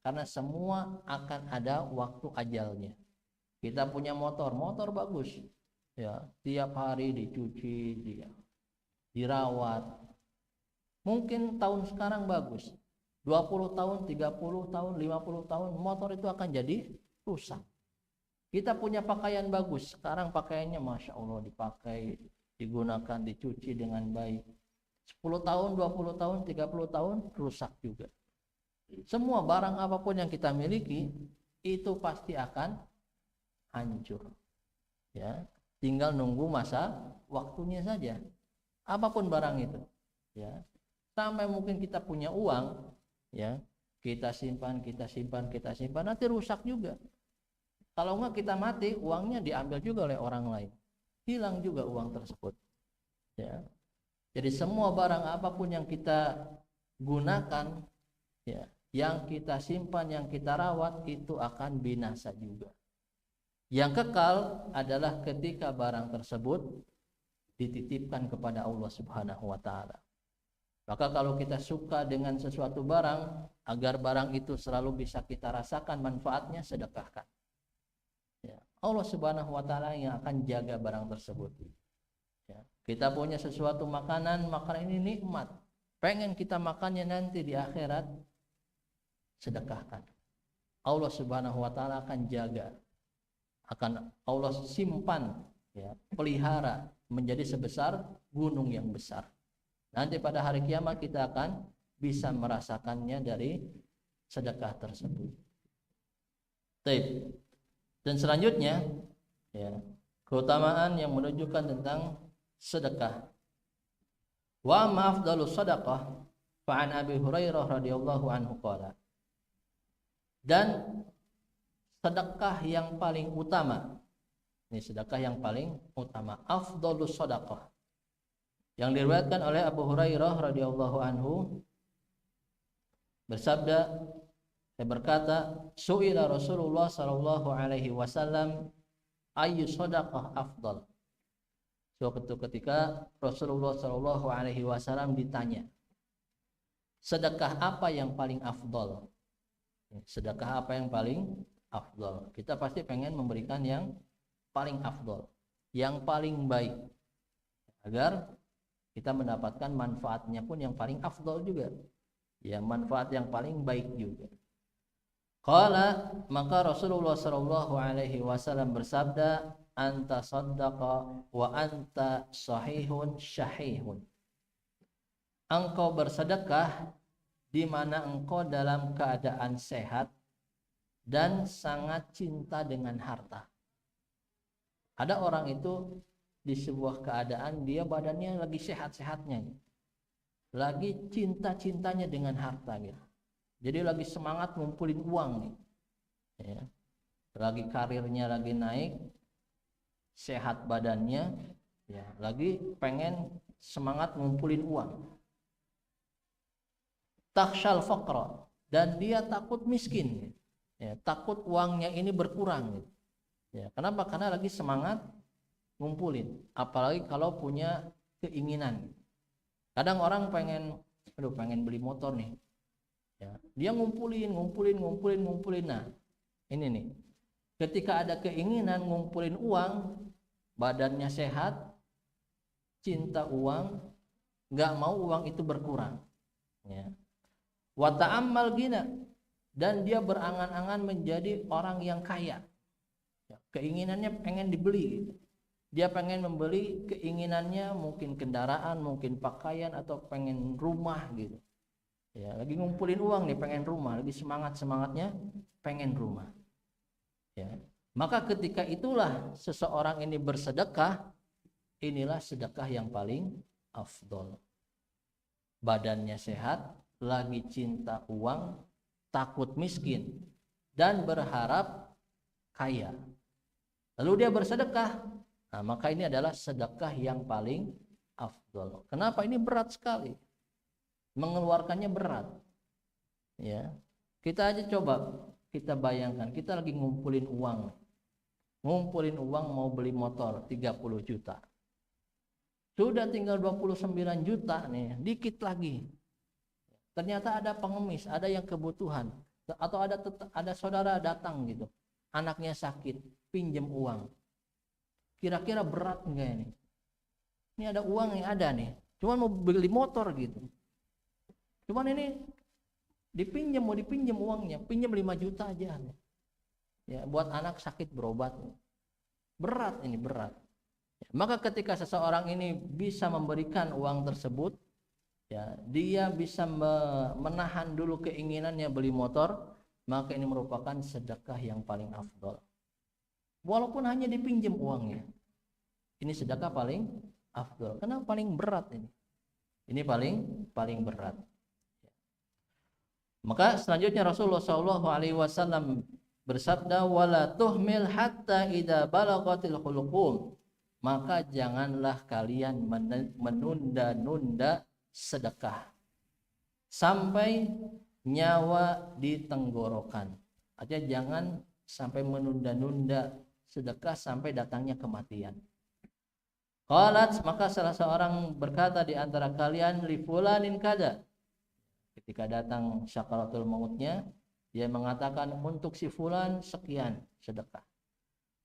A: Karena semua akan ada waktu ajalnya. Kita punya motor bagus. Ya, tiap hari dicuci, dirawat. Mungkin tahun sekarang bagus. 20 tahun, 30 tahun, 50 tahun motor itu akan jadi rusak. Kita punya pakaian bagus, sekarang pakaiannya Masya Allah dipakai, digunakan, dicuci dengan baik. 10 tahun, 20 tahun, 30 tahun rusak juga. Semua barang apapun yang kita miliki itu pasti akan hancur. Ya, tinggal nunggu masa waktunya saja. Apapun barang itu, ya. Sampai mungkin kita punya uang, ya, kita simpan, nanti rusak juga. Kalau enggak kita mati, uangnya diambil juga oleh orang lain. Hilang juga uang tersebut. Ya. Jadi semua barang apapun yang kita gunakan, ya, yang kita simpan, yang kita rawat itu akan binasa juga. Yang kekal adalah ketika barang tersebut dititipkan kepada Allah Subhanahu wa taala. Maka kalau kita suka dengan sesuatu barang, agar barang itu selalu bisa kita rasakan manfaatnya, sedekahkan. Ya, Allah Subhanahu wa taala yang akan jaga barang tersebut. Ya, kita punya sesuatu makanan ini nikmat, pengen kita makannya nanti di akhirat, sedekahkan. Allah Subhanahu wa taala akan jaga, akan Allah simpan, ya, pelihara menjadi sebesar gunung yang besar. Nanti pada hari kiamat kita akan bisa merasakannya dari sedekah tersebut. Baik. Dan selanjutnya, ya, keutamaan yang menunjukkan tentang sedekah. Wa ma afdalus sadaqah fa an Abi Hurairah radhiyallahu anhu qala. Dan sedekah yang paling utama. Ini sedekah yang paling utama, afdalus sadaqah. Yang diriwayatkan oleh Abu Hurairah radhiyallahu anhu bersabda, saya berkata, su'ila Rasulullah sallallahu alaihi wasallam ayyu sadaqah afdal. Suatu ketika Rasulullah sallallahu alaihi wasallam ditanya, sedekah apa yang paling afdal? Sedekah apa yang paling afdal? Kita pasti pengen memberikan yang paling afdal, yang paling baik, agar kita mendapatkan manfaatnya pun yang paling afdal juga, ya, manfaat yang paling baik juga. Qala, maka Rasulullah sallallahu alaihi wasallam bersabda, anta saddaqa wa anta sahihun syahihun. Engkau bersedekah di mana engkau dalam keadaan sehat dan sangat cinta dengan harta. Ada orang itu di sebuah keadaan dia badannya lagi sehat-sehatnya, lagi cinta-cintanya dengan harta gitu. Jadi lagi semangat ngumpulin uang nih, ya. Lagi karirnya lagi naik, sehat badannya, ya, lagi pengen semangat ngumpulin uang. Takhshal faqra, dan dia takut miskin, ya, takut uangnya ini berkurang, ya. Kenapa? Karena lagi semangat ngumpulin. Apalagi kalau punya keinginan. Kadang orang pengen beli motor nih. Ya, dia ngumpulin. Nah, ini nih. Ketika ada keinginan ngumpulin uang, badannya sehat, cinta uang, nggak mau uang itu berkurang. Ya. Wa ta'ammal ghina, dan dia berangan-angan menjadi orang yang kaya. Ya, keinginannya pengen dibeli. Gitu. Dia pengen membeli, keinginannya mungkin kendaraan, mungkin pakaian, atau pengen rumah gitu. Ya, lagi ngumpulin uang nih, pengen rumah, lagi semangatnya pengen rumah. Ya. Maka ketika itulah seseorang ini bersedekah, inilah sedekah yang paling afdol. Badannya sehat, lagi cinta uang, takut miskin, dan berharap kaya. lalu dia bersedekah, nah, maka ini adalah sedekah yang paling afdol. Kenapa? Ini berat sekali, mengeluarkannya berat. Ya, kita aja coba kita bayangkan, kita lagi ngumpulin uang mau beli motor 30 juta. Sudah tinggal 29 juta nih, dikit lagi. Ternyata ada pengemis, ada yang kebutuhan, atau ada saudara datang gitu, anaknya sakit, pinjam uang. Kira-kira berat enggak ini? Ini ada uang yang ada nih, cuman mau beli motor gitu. Cuman ini mau dipinjam uangnya, pinjam 5 juta aja. Ya, buat anak sakit berobat. Berat ini, berat. Ya, maka ketika seseorang ini bisa memberikan uang tersebut, ya, dia bisa menahan dulu keinginannya beli motor, maka ini merupakan sedekah yang paling afdol. Walaupun hanya dipinjam uangnya, ini sedekah paling afdol. Karena paling berat ini. Ini paling berat. Maka selanjutnya Rasulullah SAW bersabda, wala tuhmil hatta idza balagatil hulqum. Maka janganlah kalian menunda-nunda sedekah sampai nyawa di tenggorokan. Artinya jangan sampai menunda-nunda sedekah sampai datangnya kematian. Qalat, maka salah seorang berkata di antara kalian, li fulanin kada. Ketika datang syakaratul mautnya, dia mengatakan untuk si fulan sekian sedekah.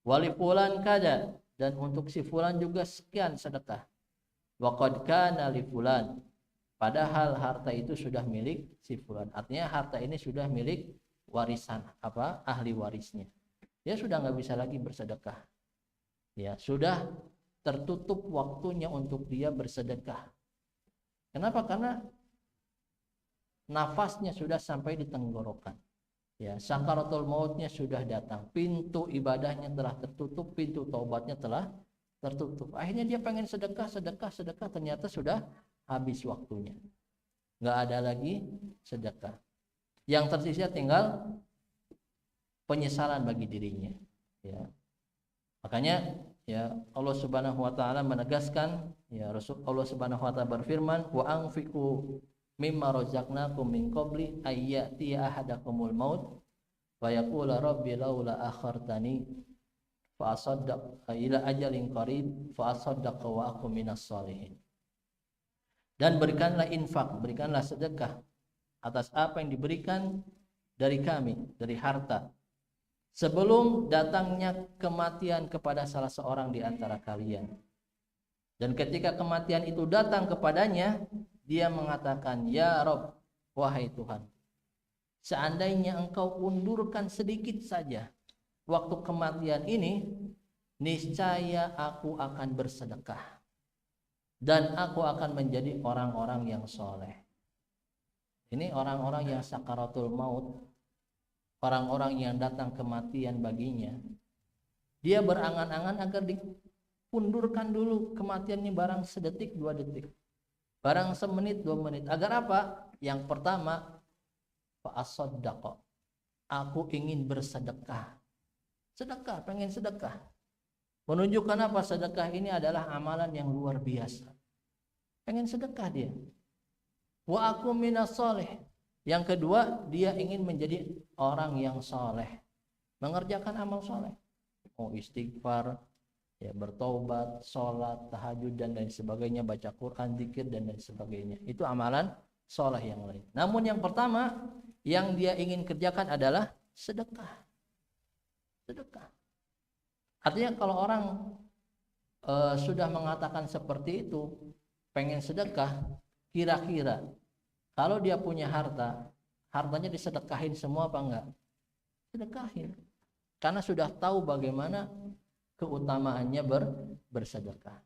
A: Wali fulan kada, dan untuk si fulan juga sekian sedekah. Wa qad kana li fulan, padahal harta itu sudah milik si fulan. Artinya harta ini sudah milik warisan, ahli warisnya. Dia sudah nggak bisa lagi bersedekah. Ya, sudah tertutup waktunya untuk dia bersedekah. Kenapa? Karena nafasnya sudah sampai di tenggorokan. Ya, sakaratul mautnya sudah datang. Pintu ibadahnya telah tertutup, pintu taubatnya telah tertutup. Akhirnya dia pengen sedekah, ternyata sudah habis waktunya. Nggak ada lagi sedekah. Yang tersisa tinggal penyesalan bagi dirinya. Ya. Makanya ya Allah Subhanahu wa taala menegaskan, ya Allah Subhanahu wa taala berfirman, wa anfiqu mimma razaqnakum min qabli ayyati ahadakumul maut wa yaqula rabbi laula akhartani fa asaddaq ila ajalin qarib fa asaddaq wa akum minas solihin. Dan berikanlah infak, berikanlah sedekah atas apa yang diberikan dari kami, dari harta, sebelum datangnya kematian kepada salah seorang di antara kalian. Dan ketika kematian itu datang kepadanya, dia mengatakan, ya Rabb, wahai Tuhan, seandainya engkau undurkan sedikit saja waktu kematian ini, niscaya aku akan bersedekah dan aku akan menjadi orang-orang yang soleh. Ini orang-orang yang sakaratul maut, orang-orang yang datang kematian baginya. Dia berangan-angan agar diundurkan dulu kematiannya barang sedetik, 2 detik. Barang semenit, 2 menit. Agar apa? Yang pertama, fa'asaddaqa. Aku ingin bersedekah. Sedekah, pengen sedekah. Menunjukkan apa? Sedekah ini adalah amalan yang luar biasa. Pengen sedekah dia. Wa aku minas soleh. Yang kedua, dia ingin menjadi orang yang soleh. Mengerjakan amal soleh. Istighfar, ya, bertaubat, sholat, tahajud dan lain sebagainya, baca Quran, zikir dan lain sebagainya. Itu amalan soleh yang lain. Namun yang pertama yang dia ingin kerjakan adalah sedekah. Sedekah. Artinya kalau orang sudah mengatakan seperti itu, pengen sedekah, kira-kira kalau dia punya harta, hartanya disedekahin semua apa enggak? Sedekahin. Karena sudah tahu bagaimana keutamaannya bersedekah.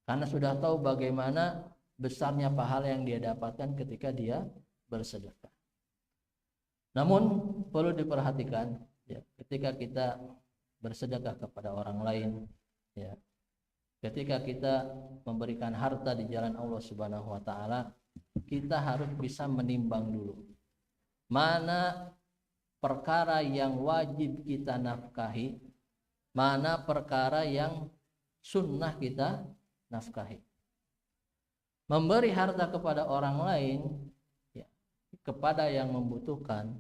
A: Karena sudah tahu bagaimana besarnya pahala yang dia dapatkan ketika dia bersedekah. Namun perlu diperhatikan, ya, ketika kita bersedekah kepada orang lain, ya, ketika kita memberikan harta di jalan Allah Subhanahu wa taala, kita harus bisa menimbang dulu mana perkara yang wajib kita nafkahi, mana perkara yang sunnah kita nafkahi. Memberi harta kepada orang lain, ya, kepada yang membutuhkan,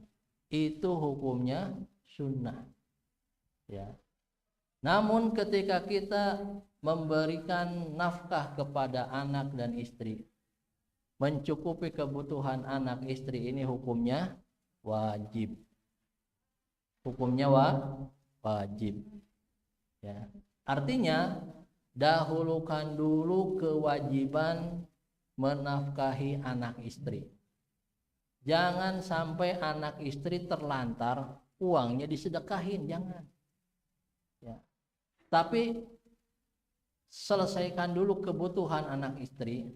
A: itu hukumnya sunnah, ya. Namun ketika kita memberikan nafkah kepada anak dan istri, mencukupi kebutuhan anak istri, ini hukumnya wajib. Hukumnya wajib. Ya. Artinya dahulukan dulu kewajiban menafkahi anak istri. Jangan sampai anak istri terlantar, uangnya disedekahin, jangan. Ya. Tapi selesaikan dulu kebutuhan anak istri,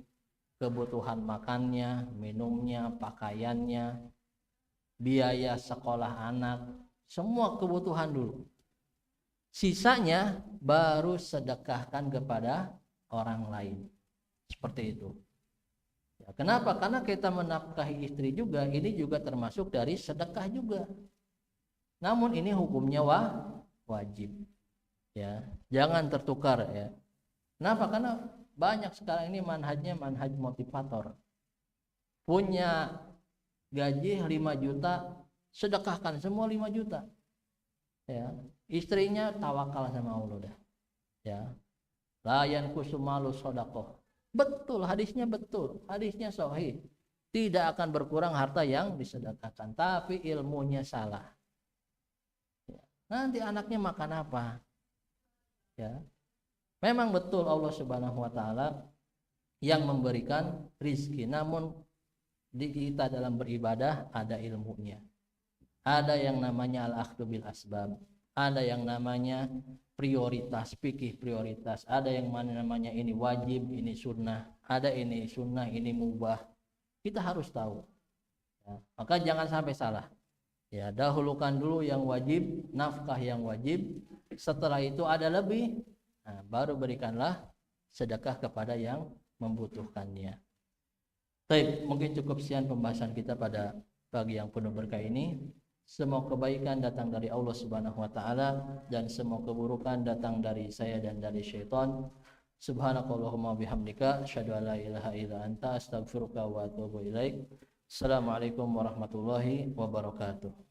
A: kebutuhan makannya, minumnya, pakaiannya, biaya sekolah anak, semua kebutuhan dulu. Sisanya baru sedekahkan kepada orang lain. Seperti itu. Ya, kenapa? Karena kita menafkahi istri juga, ini juga termasuk dari sedekah juga. Namun ini hukumnya wajib. Ya, jangan tertukar ya. Kenapa? Karena banyak sekarang ini manhajnya manhaj motivator. Punya gaji 5 juta, sedekahkan semua 5 juta. Ya, istrinya tawakal sama Allah dah. Ya. La yanqusu malu shadaqah. Betul, hadisnya betul. Hadisnya sahih. Tidak akan berkurang harta yang disedekahkan, tapi ilmunya salah. Ya. Nanti anaknya makan apa? Ya. Memang betul Allah Subhanahu wa taala yang memberikan rizki, namun di kita dalam beribadah ada ilmunya. Ada yang namanya al-akhdhu bil asbab, ada yang namanya prioritas, fikih prioritas, ada yang namanya ini wajib, ini sunnah, ada ini sunnah, ini mubah. Kita harus tahu. Ya. Maka jangan sampai salah. Ya, dahulukan dulu yang wajib, nafkah yang wajib. Setelah itu ada lebih, nah, baru berikanlah sedekah kepada yang membutuhkannya. Baik, mungkin cukup sekian pembahasan kita pada pagi yang penuh berkah ini. Semua kebaikan datang dari Allah Subhanahu wa taala dan semua keburukan datang dari saya dan dari syaitan. Subhanakallahumma bihamdika asyhadu an la ilaha illa anta astaghfiruka wa atubu ilaik. Assalamualaikum warahmatullahi wabarakatuh.